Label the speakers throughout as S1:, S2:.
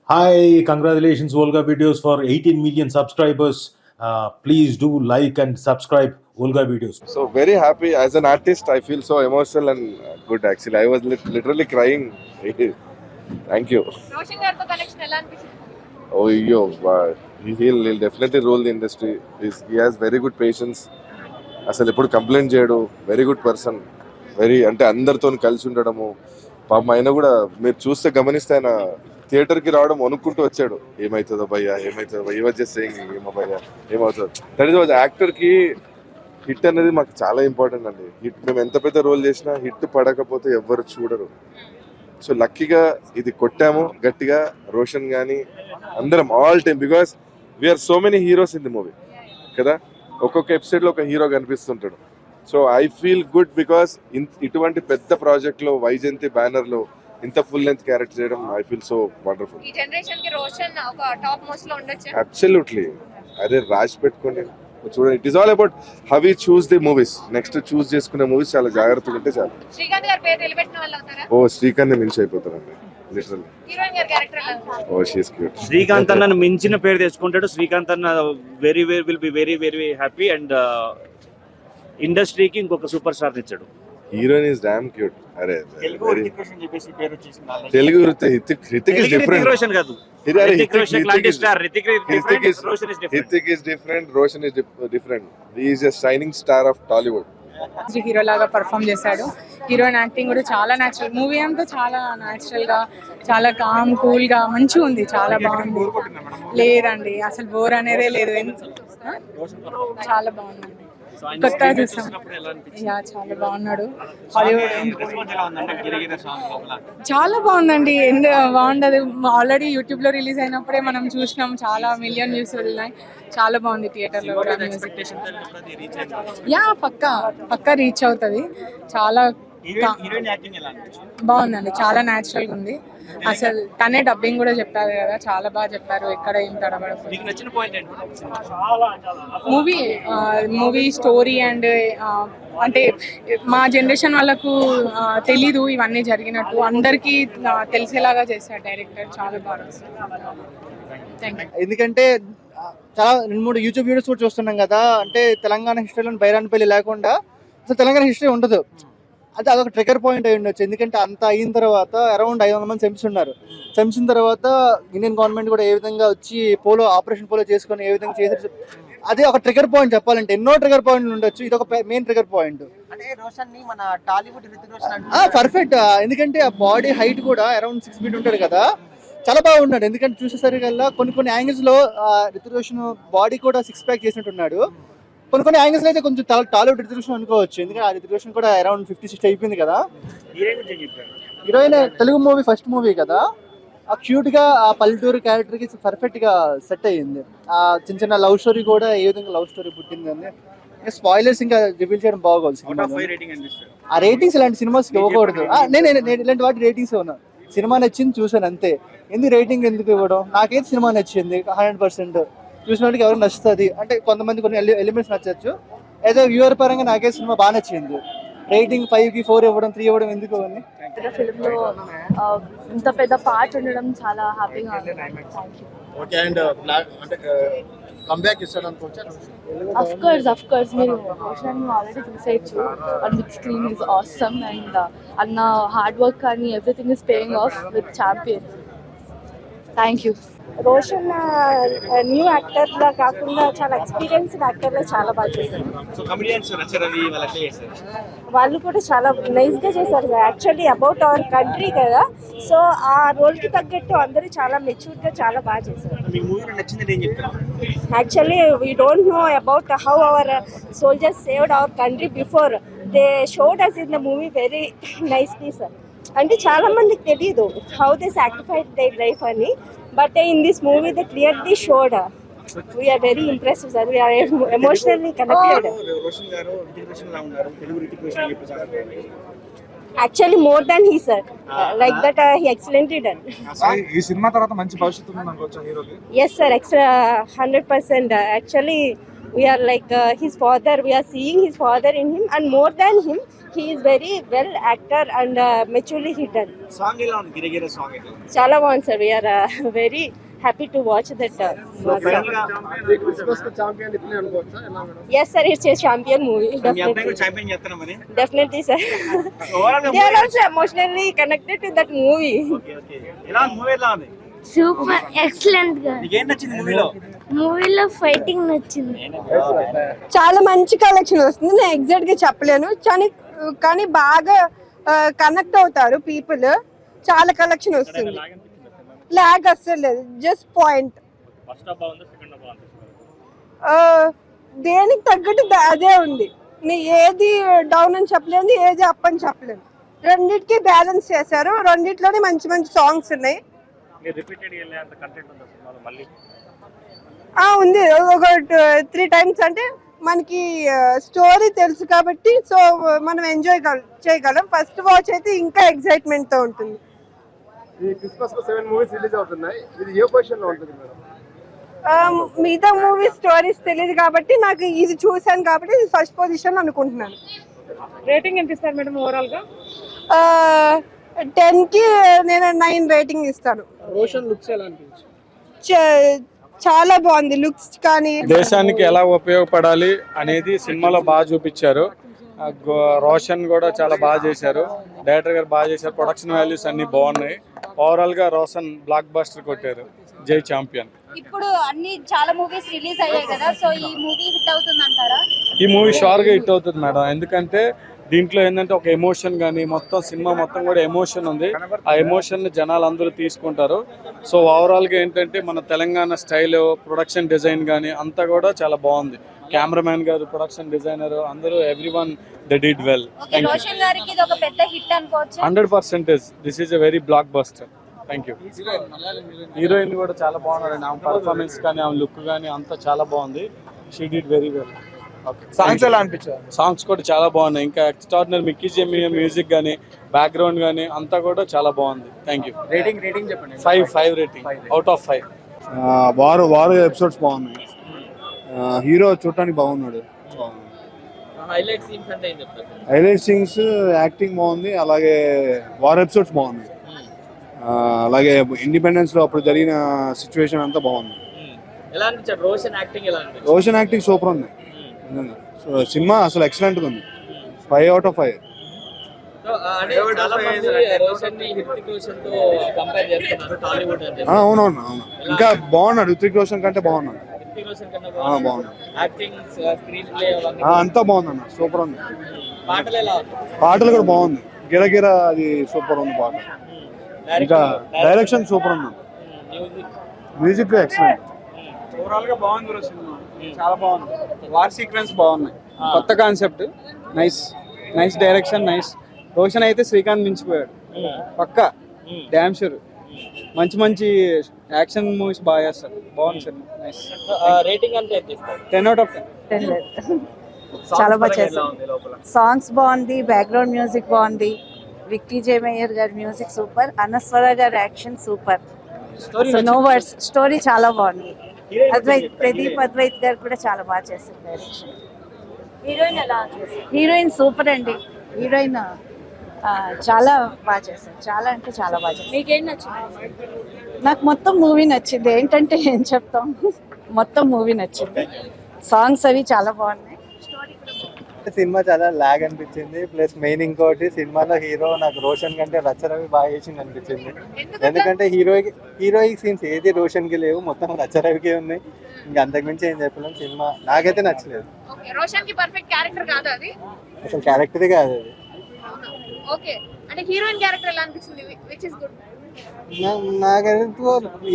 S1: Hi, congratulations, Volga Videos, for 18 million subscribers. Please do like and subscribe Volga Videos.
S2: So very happy. As an artist, I feel so emotional and good. Actually, I was literally crying. Thank you.
S3: Roshan గారితో connection ఎలా అనిపించింది?
S2: Oh, yo, wow. He'll definitely rule the industry. He has very good patience. అసలు ఎప్పుడు complaint చేయడు. Very good person. అంటే అందరితో కలిసి ఉండడము. పాపం ఆయన కూడా మీరు చూస్తే గమనిస్తే ఆయన థియేటర్కి రావడం అనుకుంటూ వచ్చాడు. ఏమవుతుందో భయ్యా, ఏమవుతుందో భయ్య, వాజ్ జస్ట్ సేయింగ్ ఏమో భయ్యా, ఏమవుతుంది. దట్ ఈస్ యాక్టర్కి హిట్ అనేది మాకు చాలా ఇంపార్టెంట్ అండి. హిట్ మేము ఎంత పెద్ద రోల్ చేసినా హిట్ పడకపోతే ఎవ్వరు చూడరు. సో లక్కీగా ఇది కొట్టాము గట్టిగా. రోషన్ కానీ అందరం all time, because we are so many heroes in the movie కదా. ఒక్కొక్క ఎపిసోడ్లో ఒక హీరో కనిపిస్తుంటాడు. So I feel good because ఇటువంటి పెద్ద ప్రాజెక్ట్లో వైజయంతి బ్యానర్లో ఇంత ఫుల్ లెంత్ క్యారెక్టర్ చేయడం ఐ ఫీల్ సో వండర్ఫుల్.
S3: ఈ జనరేషన్ కి రోషన్ ఒక టాప్ మోస్ట్ లో ఉండొచ్చు.
S2: అబ్సల్యూట్లీ. అదే రాసి పెట్టుకోండి చూడండి. It is all about how we choose the movies. Next choose చేసుకునే మూవీస్ చాలా జాగ్రత్తగా ఉంటే చాలు.
S3: శ్రీకాంత్ గారి పేరు నిలబెట్టిన వాళ్ళు అవుతారా?
S2: ఓ శ్రీకాంత్ మించి అయిపోతారండి లిటరల్లీ.
S3: హీరోయిన్ గారి క్యారెక్టర్ ఎలా ఉంది?
S2: ఓ షీ ఇస్ క్యూట్.
S4: శ్రీకాంత్ అన్నను మించిన పేరు తెచ్చుకుంటాడు. శ్రీకాంత్ అన్న will be very very happy and ఇండస్ట్రీకి ఇంకొక సూపర్ స్టార్ తెచ్చాడు.
S2: Heroine is damn cute. అరే
S4: తెలుగు
S2: హితిక్ ఇస్ డిఫరెంట్.
S4: రోషన్ కాదు,
S2: Hrithik
S4: is
S2: is different. Roshan is different. He is a shining star of Tollywood.
S5: Hero లాగా పర్ఫామ్ చేశాడు. హీరోయిన్ యాక్టింగ్ కూడా చాలా న్యాచురల్. మూవీ అంతా చాలా న్యాచురల్ గా, చాలా కామ్ కూల్ గా మంచిగా ఉంది. చాలా బాగుంది. లేదండి, అసలు బోర్ అనేదే లేదు. చాలా బాగుంది. కొత్తగా చూసాం. యా, చాలా బాగున్నాడు. చాలా బాగుందండి. బాగుండదు. ఆల్రెడీ యూట్యూబ్ లో రిలీజ్ అయినప్పుడే మనం చూసినాం. చాలా మిలియన్ వ్యూస్ వెళ్ళినాయి. చాలా బాగుంది. థియేటర్ లో కూడా మ్యూజిక్ యా పక్కా రీచ్ అవుతుంది. చాలా బాగుందండి. చాలా న్యాచురల్ గా ఉంది. అసలు తనే డబ్బింగ్ కూడా చెప్పారు కదా, చాలా బాగా చెప్పారు. ఎక్కడ ఏం తడబడదు. మూవీ స్టోరీ అండ్ అంటే మా జనరేషన్ వాళ్ళకు తెలీదు ఇవన్నీ జరిగినట్టు. అందరికీ తెలిసేలాగా చేశారు డైరెక్టర్. చాలా బాగా.
S6: ఎందుకంటే చాలా 2-3 యూట్యూబ్ వీడియోస్ కూడా చూస్తున్నాం కదా. అంటే తెలంగాణ హిస్టరీలో బైరాన్పల్లి లేకుండా అసలు తెలంగాణ హిస్టరీ ఉండదు. అది అదొక ట్రిగర్ పాయింట్ అయి ఉండొచ్చు. ఎందుకంటే అంత అయిన తర్వాత అరౌండ్ 500 మంది చంపుతున్నారు. చంపిన తర్వాత ఇండియన్ గవర్నమెంట్ కూడా ఏ విధంగా వచ్చి ఆపరేషన్ పోలో చేసుకొని ఏ విధంగా చేశారు. అదే ఒక ట్రిగర్ పాయింట్ చెప్పాలంటే. ఎన్నో ట్రిగర్ పాయింట్లు ఉండొచ్చు, ఇది ఒక మెయిన్ ట్రిగర్ పాయింట్. పర్ఫెక్ట్. ఎందుకంటే ఆ బాడీ హైట్ కూడా అరౌండ్ 6 feet ఉంటాడు కదా. చాలా బాగున్నాడు. ఎందుకంటే చూసేసరికల్లా కొన్ని యాంగిల్స్ లో రితిక్ రోషన్ బాడీ కూడా 6 pack చేసినట్టున్నాడు. కొన్ని యాంగిల్స్ అయితే కొంచెం టాలీవుడ్ రితిక్ రోషన్ అనుకోవచ్చు. ఎందుకంటే ఆ రితిక్ రోషన్ కూడా అరౌండ్ 50-60 అయిపోయింది కదా. Heroine Telugu movie first movie కదా. ఆ క్యూట్ గా ఆ పల్లెటూరు క్యారెక్టర్ కి పర్ఫెక్ట్ గా సెట్ అయ్యింది. ఆ చిన్న లవ్ స్టోరీ కూడా ఏ విధంగా లవ్ స్టోరీ పుట్టింది అని స్పాయిలర్స్ ఇంకా రివీల్ చేయడం బాగోదు. ఆ రేటింగ్స్ ఇలాంటి సినిమాస్ ఇవ్వకూడదు. నేను ఇలాంటి వాటి రేటింగ్స్ ఉన్నా. సినిమా నచ్చింది చూసాను అంతే. రేటింగ్ ఎందుకు ఇవ్వడం? నాకైతే సినిమా నచ్చింది 100%. చూసిన వాళ్ళకి ఎవరికి నచ్చుతుంది అంటే కొంతమంది కొన్ని ఎలిమెంట్స్ నచ్చచ్చు. ఏదో వ్యూవర్ పరంగా నాకే సినిమా బాగా నచ్చింది. రేటింగ్ 5కి 4 ఇవ్వడం, 3 ఇవ్వడం ఎందుకు అని.
S7: ఫిల్మ్ లో ఇంత పెద్ద పార్ట్ ఉండడం చాలా హ్యాపీగా ఉంది.
S6: ఓకే. అండ్ అంటే కంబ్యాక్ ఇస్తాడు అనుకోవచ్చా?
S7: ఆఫ్ కోర్స్ మీరు రోషన్ ఆల్రెడీ చూసేయచ్చు. And big screen is awesome and అన్న హార్డ్ వర్క్ కానీ everything is paying off with champion. Thank you.
S8: Roshan new actor లా కాకుండా చాలా ఎక్స్పీరియన్స్డ్ యాక్టర్ లా చాలా బాగా చేశారు. వాళ్ళు కూడా చాలా నైస్ గా చేశారు. యాక్చువల్లీ అబౌట్ అవర్ కంట్రీ కదా. సో ఆ రోల్ కి తగ్గట్టు అందరూ చాలా మెచ్యూర్ గా చాలా బాగా చేశారు. Actually we don't know about how our soldiers saved our country before. They showed us in the movie very nicely sir. అంటే చాలా మందికి తెలియదు how they sacrificed their life అని. But in this movie, they clearly showed. We are very impressed, sir. We are emotionally connected. Actually, more than he, sir. Like that, he excellently done.
S9: ఈ cinema తర్వాత మంచి భవిష్యత్తు ఉంది అనుకోవచ్చా హీరోకి?
S8: Yes, sir. Extra 100%. Actually, we are like his father. We are seeing his father in him, and more than him, he is very well actor and maturely he done.
S4: Song ఎలా ఉంది గిరగిర song ఎలా ఉంది
S8: Chala బాగుంది sir. We are very happy to watch that.
S4: Final గా
S8: Yes sir, it's a champion movie.
S4: మీ అబ్బాయి
S8: Definitely.
S4: కూడా champion చేస్తారా మరి
S8: Definitely sir.
S4: ఓవరాల్ గా
S8: They are also emotionally connected to that movie.
S4: Okay ఎలా ఉంది మూవీ ఎలా ఉంది
S7: సూపర్ ఎక్సలెంట్ గా
S4: నీకేం నచ్చింది మూవీలో
S7: మూవీలో ఫైటింగ్ నచ్చింది.
S8: చాలా మంచి కలెక్షన్ వస్తుంది. నేను ఎగ్జాక్ట్ గా చెప్పలేను కానీ బాగా కనెక్ట్ అవుతారు పీపుల్. చాలా కలెక్షన్ వస్తుంది. లాగ్ అస్సలు లేదు, జస్ట్ పాయింట్. దేనికి తగ్గట్టు అదే ఉంది. ఏది డౌన్ అని చెప్పలేదు, ఏది అప్ అని చెప్పలేదు. రెండిటికి బ్యాలెన్స్ చేశారు. రెండిట్లోనే మంచి మంచి సాంగ్స్ ఉన్నాయి. ఉంది ఒక 3 times. అంటే మనకి స్టోరీ తెలుసు కాబట్టి సో మనం ఎంజాయ్ చేయగలం. ఫస్ట్ వాచ్ అయితే ఇంకా ఎక్సైట్మెంట్ తో ఉంటుంది. మిగతా మూవీ స్టోరీస్ తెలియదు కాబట్టి నాకు ఇది చూసాను కాబట్టి ఇది ఫస్ట్ పొజిషన్ అనుకుంటున్నాను.
S5: రేటింగ్ ఎంత ఇస్తారు మేడం ఓవరాల్ గా?
S8: 10 కి నేను 9 రేటింగ్ ఇస్తాను.
S6: రోషన్ లుక్స్ ఎలా అనిపించింది?
S8: చాలా బాగుంది లుక్స్ కానీ.
S10: దేశానికి ఎలా ఉపయోగపడాలి అనేది సినిమాలో బాగా చూపించారు. రోషన్ కూడా చాలా బాగా చేశారు, డైరెక్టర్ గారు బాగా చేశారు, ప్రొడక్షన్ వాల్యూస్ అన్ని బాగున్నాయి. ఓవరాల్ గా రోషన్ బ్లాక్ బస్టర్ కొట్టారు. జై ఛాంపియన్.
S3: ఇప్పుడు అన్ని చాలా మూవీస్ రిలీజ్ అయ్యాయి కదా, సో ఈ మూవీ హిట్ అవుతుంది అంటారా?
S10: ఈ మూవీ షూర్ గా హిట్ అవుతుంది మేడం. ఎందుకంటే దీంట్లో ఏంటంటే ఒక ఎమోషన్ కానీ మొత్తం సినిమా మొత్తం కూడా ఎమోషన్ ఉంది. ఆ ఎమోషన్ ని జనాలు అందరూ తీసుకుంటారు. సో ఓవరాల్ గా ఏంటంటే మన తెలంగాణ స్టైల్, ప్రొడక్షన్ డిజైన్ కానీ అంతా కూడా చాలా బాగుంది. కెమెరామ్యాన్ గారు, ప్రొడక్షన్ డిజైనర్ అందరూ everyone they did well. Thank you.
S3: Roshan గారికి ఇది ఒక పెద్ద హిట్ అనుకోవచ్చు.
S10: 100% this is a very block buster. Thank you. Heroine కూడా చాలా బాగున్నారండి. ఆమె పర్ఫార్మెన్స్ కానీ ఆమె లుక్ కానీ అంతా చాలా బాగుంది. She did very well.
S6: Songs ఎలా అనిపించారు?
S10: సాంగ్స్ కూడా చాలా బాగున్నాయి. ఇంకా ఎక్స్ట్రాడినరీ మిక్కీ జెమిని మ్యూజిక్ కానీ బ్యాక్గ్రౌండ్ కానీ అంతా కూడా చాలా బాగుంది. Thank you.
S6: రేటింగ్ చెప్పండి.
S10: 5 రేటింగ్ అవుట్ ఆఫ్ 5.
S11: వారు ఎపిసోడ్స్ బాగున్నాయి. హీరో చూడటానికి బాగున్నాడు. హైలైట్ సీన్స్, యాక్టింగ్ బాగుంది. అలాగే వార్ ఎపిసోడ్స్ బాగున్నాయి. అలాగే ఇండిపెండెన్స్ లో అప్పుడు జరిగిన సిచ్యువేషన్ అంతా బాగుంది. రోషన్ యాక్టింగ్ సూపర్ ఉంది. సినిమా అసలు ఎక్సలెంట్ ఉంది. 5 out of 5. అవునవును. ఇంకా బాగున్నాడు. రితిక్ రోషన్ కంటే బాగున్నాడు. అంతా బాగుంది అన్న. సూపర్ ఉంది. పాటలు కూడా బాగుంది. గిరగిర అది సూపర్ ఉంది పాట. ఇంకా డైరెక్షన్ సూపర్ ఉంది. Music excellent.
S6: ఓవరాల్ గా బాగుంది బ్రో సినిమా. చాలా బాగుంది. వార్ సీక్వెన్స్ బాగున్నాయి. కొత్త concept. Nice direction, nice. Roshan అయితే శ్రీకాంత్ మించిపోయాడు పక్కా. Damn sure. మంచి యాక్షన్ మూవీస్ బాగా చేస్తారు. బాగుంది సార్. నైస్.
S4: రేటింగ్ అంటే
S6: 10 out of 10.
S5: చాలా బాగా చేశారు. సాంగ్స్ బాగుంది, బ్యాక్గ్రౌండ్ మ్యూజిక్ బాగుంది. విక్కీ జే మేయర్ గారి మ్యూజిక్ సూపర్, అనస్వర గారి action super. No words. Story చాలా బాగుంది. ప్రదీప్ అద్వైత్ గారు కూడా చాలా బాగా చేశారు డైరెక్షన్. హీరోయిన్ సూపర్ అండి. హీరోయిన్ చాలా బాగా చేశారు. చాలా అంటే చాలా బాగా చేశారు.
S3: మీకేం నచ్చింది?
S5: నాకు మొత్తం మూవీ నచ్చింది. ఏంటంటే ఏం చెప్తాం, మొత్తం మూవీ నచ్చింది. సాంగ్స్ అవి చాలా బాగున్నాయి.
S6: సినిమా చాలా లాగ్ అనిపించింది. ప్లస్ మెయిన్ ఇంకోటి సినిమాలో హీరో నాకు రోషన్ కంటే రచ్చరవి బాగా చేసింది అనిపించింది. ఎందుకంటే హీరోయిక్ సీన్స్ ఏది రోషన్ కి లేవు, మొత్తం రచ్చరవికే ఉన్నాయి. ఇంకా అంతకుమించి ఏం చెప్పలేము. సినిమా నాకైతే నచ్చలేదు.
S3: రోషన్ కి పర్ఫెక్ట్ క్యారెక్టర్ కాదు అది.
S6: అసలు క్యారెక్టరే కాదు అది.
S3: ఓకే, అంటే హీరోయిన్ క్యారెక్టర్ ఎలా అనిపించింది? Which is good.
S6: నాకైతే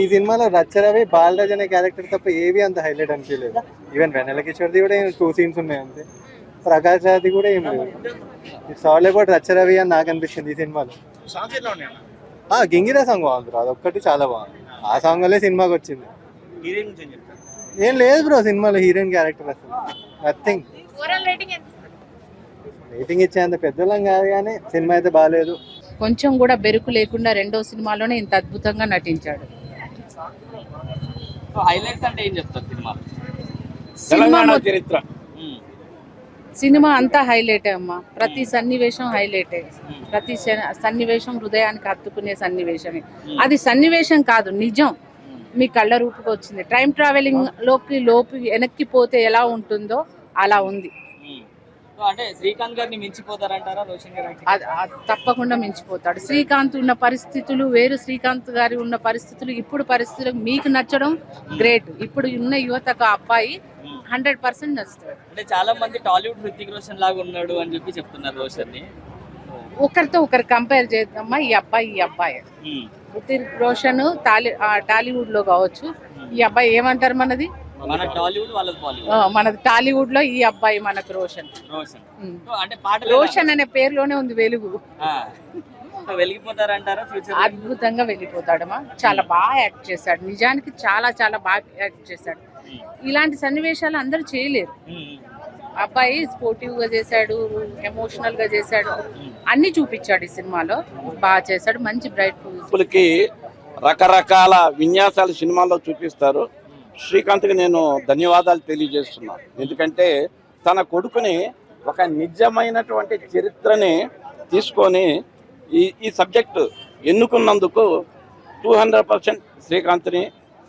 S6: ఈ సినిమాలో రచ్చరవి, బాలరాజ్ అనే క్యారెక్టర్ తప్ప ఏవి అంత హైలైట్ అనిపించలేదు. ఈవెన్ వెన్నెల కిషోర్ది కూడా 2 scenes ఉన్నాయి అంతే. ప్రకాష్ రాజ్ది కూడా ఏం లేదు. ఇట్స్ ఆల్ అబౌట్ రచ్చరవి అని నాకు అనిపించింది ఈ సినిమాలో. గింగిరా సాంగ్ బాగుంది బ్రో. అదొక్కటి చాలా బాగుంది. ఆ సాంగ్ వల్లే సినిమాకి వచ్చింది. ఏం లేదు బ్రో సినిమాలో హీరోయిన్ క్యారెక్టర్ అసలు నథింగ్. రేటింగ్ ఇచ్చేంత పెద్దలం కాదు కానీ సినిమా అయితే బాగాలేదు.
S5: కొంచెం కూడా బెరుకు లేకుండా రెండో సినిమాలోనే ఇంత అద్భుతంగా నటించాడు.
S4: హైలైట్స్ అంటే ఏం చెప్తారు సినిమా?
S5: సినిమా సినిమా అంతా హైలైటే అమ్మా, ప్రతి సన్నివేశం హైలైటే, ప్రతి సన్నివేశం హృదయానికి హత్తుకునే సన్నివేశమే. అది సన్నివేశం కాదు, నిజం మీ కళ్ళ రూపుకి వచ్చింది. టైం ట్రావెలింగ్ లోపు వెనక్కి పోతే ఎలా ఉంటుందో అలా ఉంది.
S12: అంటే శ్రీకాంత్ గారిని మించిపోతారంటారా రోషన్ గారు?
S5: తప్పకుండా మించిపోతాడు. శ్రీకాంత్ ఉన్న పరిస్థితులు వేరు, శ్రీకాంత్ గారి ఉన్న పరిస్థితులు ఇప్పుడు పరిస్థితులు మీకు నచ్చడం గ్రేట్. ఇప్పుడు ఉన్న యువతకు ఆ అబ్బాయి 100% నచ్చుతాడు.
S12: అంటే చాలా మంది టాలీవుడ్ హృతిక్ రోషన్ లాగా ఉన్నాడు అని చెప్పి చెప్తున్నారు రోషన్ ని.
S5: ఒకరితో ఒకరు కంపేర్ చేద్దామా, ఈ అబ్బాయి హృతిక్ రోషన్ టాలీవుడ్ లో కావచ్చు, ఈ అబ్బాయి ఏమంటారు మనది
S12: మన టాలీవుడ్ వాళ్ళది బాలీవుడ్.
S5: మనది టాలీవుడ్ లో, ఈ అబ్బాయి మనకు రోషన్.
S12: అంటే పాట
S5: రోషన్ అనే పేరులోనే ఉంది వెలుగు.
S12: వెలిగిపోతారంటారా ఫ్యూచర్?
S5: అద్భుతంగా వెళ్ళిపోతాడమ్మా, చాలా బాగా యాక్ట్ చేశాడు. నిజానికి చాలా చాలా బాగా యాక్ట్ చేశాడు. ఇలాంటి సన్నివేశాలు అందరూ చేయలేరు. అబ్బాయి స్పోర్టివ్ గా చేశాడు, ఎమోషనల్ గా చేశాడు, అన్ని చూపించాడు ఈ సినిమాలో. బాగా చేశాడు, మంచి బ్రైట్.
S13: రకరకాల విన్యాసాలు సినిమాల్లో చూపిస్తారు. శ్రీకాంత్కి నేను ధన్యవాదాలు తెలియజేస్తున్నాను. ఎందుకంటే తన కొడుకుని ఒక నిజమైనటువంటి చరిత్రని తీసుకొని ఈ సబ్జెక్టు ఎన్నుకున్నందుకు 200%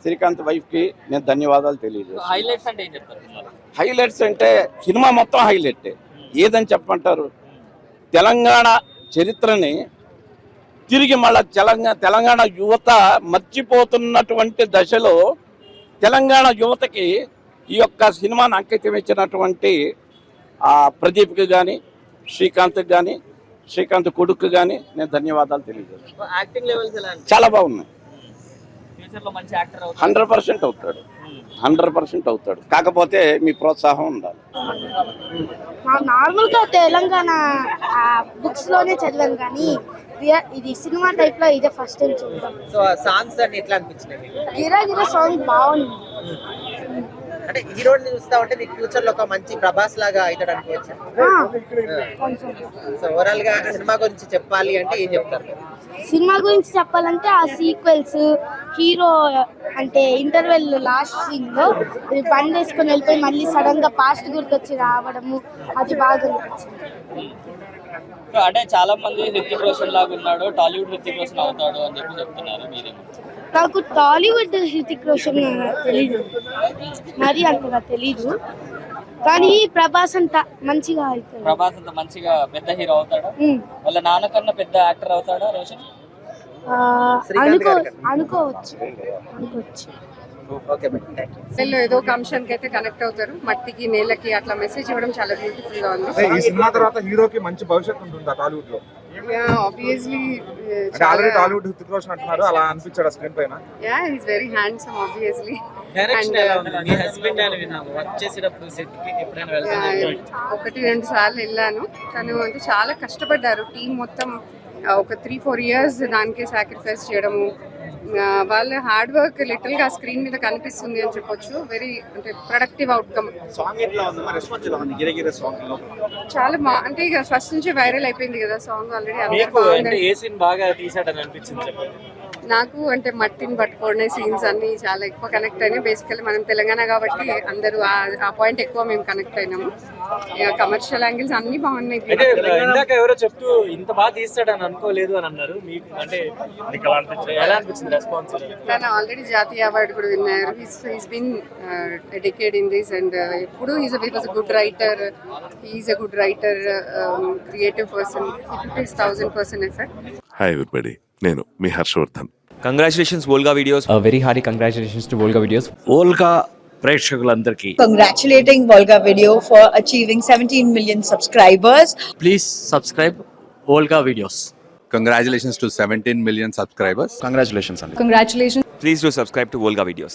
S13: శ్రీకాంత్ వైఫ్కి నేను ధన్యవాదాలు తెలియజేస్తాను.
S12: హైలైట్స్ అంటే ఏం చెప్తారు?
S13: హైలైట్స్ అంటే సినిమా మొత్తం హైలైట్. ఏదని చెప్పమంటారు, తెలంగాణ చరిత్రని తిరిగి మళ్ళా తెలంగాణ యువత మర్చిపోతున్నటువంటి దశలో తెలంగాణ యువతకి ఈ యొక్క సినిమాను అంకితం ఇచ్చినటువంటి ప్రదీప్కి కానీ, శ్రీకాంత్కి కానీ, శ్రీకాంత్ కొడుకు కానీ నేను ధన్యవాదాలు తెలియజేస్తాను.
S12: యాక్టింగ్ లెవెల్స్ ఎలా?
S13: చాలా బాగున్నాయి.
S12: ఫ్యూచర్ లో మంచి యాక్టర్
S13: 100% అవుతాడు, 100% అవుతాడు. కాకపోతే మీ ప్రోత్సాహం ఉండాలి.
S8: నార్మల్గా తెలంగాణ బుక్స్ లోనే చదివాను కానీ ఇది సినిమా టైప్ లో ఇదే ఫస్ట్ టైం చూద్దాం.
S12: సో సాంగ్స్ అన్ని ఎట్లా అనిపించినాయి?
S8: గిరా గిరా సాంగ్ బాగుంది.
S12: అంటే హీరోని చూస్తా ఉంటే మీకు ఫ్యూచర్ లో ఒక మంచి ప్రభాస్ లాగా అవుతాడు అనుకోవచ్చు. సో ఓవరాల్ గా సినిమా గురించి చెప్పాలి అంటే ఏం చెప్తారు?
S8: సినిమా గురించి చెప్పాలంటే ఆ సీక్వెల్స్, హీరో అంటే ఇంటర్వెల్ లాస్ట్ సీన్ లో బండి వేసుకొని వెళ్ళిపోయి మళ్ళీ సడన్ గా పాస్ట్ గుర్తొచ్చి రావడము, అది బాగా అనిపించింది.
S12: అంటే చాలా మంది హృతిక్ రోషన్ లాగా ఉన్నాడు, టాలీవుడ్ హృతిక్ రోషన్ అవుతాడు అని చెప్పి చెప్తున్నారు. మీరేమో?
S8: నాకు టాలీవుడ్ హృతిక్ రోషన్ తెలీదు, మరి అంతగా తెలీదు, కానీ ప్రభాస్ అంత మంచిగా అవుతాడు.
S12: ప్రభాస్ అంత మంచిగా పెద్ద హీరో అవుతాడా? వాళ్ళ నాన్నకన్నా పెద్ద యాక్టర్ అవుతాడా రోషన్?
S8: అనుకోవచ్చు.
S5: ఏదో ఒక అంశానికి అయితే కనెక్ట్ అవుతారు, మట్టికి నేలకి అట్లా మెసేజ్ ఇవ్వడం చాలా బ్యూటిఫుల్ గా ఉంది.
S9: ఈ సినిమా తర్వాత హీరోకి మంచి భవిష్యత్తు ఉంటుందా టాలీవుడ్ లో?
S5: ఆబ్వియస్లీ
S9: ఆల్రెడీ టాలీవుడ్ హృతిక్ రోషన్ అంటున్నారు, అలా అనిపించాడు స్క్రీన్ పైన?
S5: Is very handsome obviously.
S12: Me husband అని విన్నాము, వర్క్ చేసేటప్పుడు సెట్ కి ఎప్పుడైనా వెళ్తాను?
S5: 1-2 సార్లు వెళ్ళాను. తను అంటే చాలా కష్టపడ్డారు, టీం మొత్తం ఒక 3-4 years దానికే సాక్రిఫైస్ చేయడము. వాళ్ళ హార్డ్ వర్క్ లిటిల్ గా స్క్రీన్ మీద కనిపిస్తుంది అని చెప్పొచ్చు. వెరీ అంటే ప్రొడక్టివ్ అవుట్కమ్.
S4: సాంగ్ ఎట్లా ఉంది, మరి రెస్పాన్స్ ఎలా ఉంది? గిరగిర సాంగ్ లో
S5: చాలా అంటే ఇక ఫస్ట్ నుంచి వైరల్ అయిపోయింది కదా సాంగ్ ఆల్రెడీ.
S12: అంటే ఏ సీన్ బాగా తీసాడని అనిపించింది చెప్పండి?
S5: నాకు అంటే మట్టిని పట్టుకునే సీన్స్ అన్ని చాలా ఎక్కువ కనెక్ట్ అయినాయి. బేసికల్లీ మనం తెలంగాణ కాబట్టి అందరూ ఆ పాయింట్ ఎక్కువ మేము కనెక్ట్ అయినాము. కమర్షియల్ యాంగిల్స్ అన్ని బాగున్నాయి.
S12: ఇందాక ఎవరో చెప్తూ ఇంత బాగా తీస్తాడని అనుకోలేదు అని అన్నారు. మీకు అంటే ఎలా అనిపించింది రెస్పాన్స్?
S5: తను ఆల్రెడీ జాతీయ అవార్డు కూడా విన్నారు. He's been decade in this and ఎప్పుడు he was a good writer. He's a good writer, creative person. He put his 1000% effort.
S14: Hi everybody, నేను మీ Harshavardhan.
S15: Congratulations Volga videos.
S16: Very hearty congratulations to Volga videos.
S15: Volga ప్రేక్షకులందరికీ
S17: congratulating Volga video for achieving 17 million subscribers.
S15: Please subscribe Volga videos.
S18: Congratulations to 17 million subscribers.
S16: Congratulations.
S7: Congratulations.
S15: Please do subscribe to Volga Videos.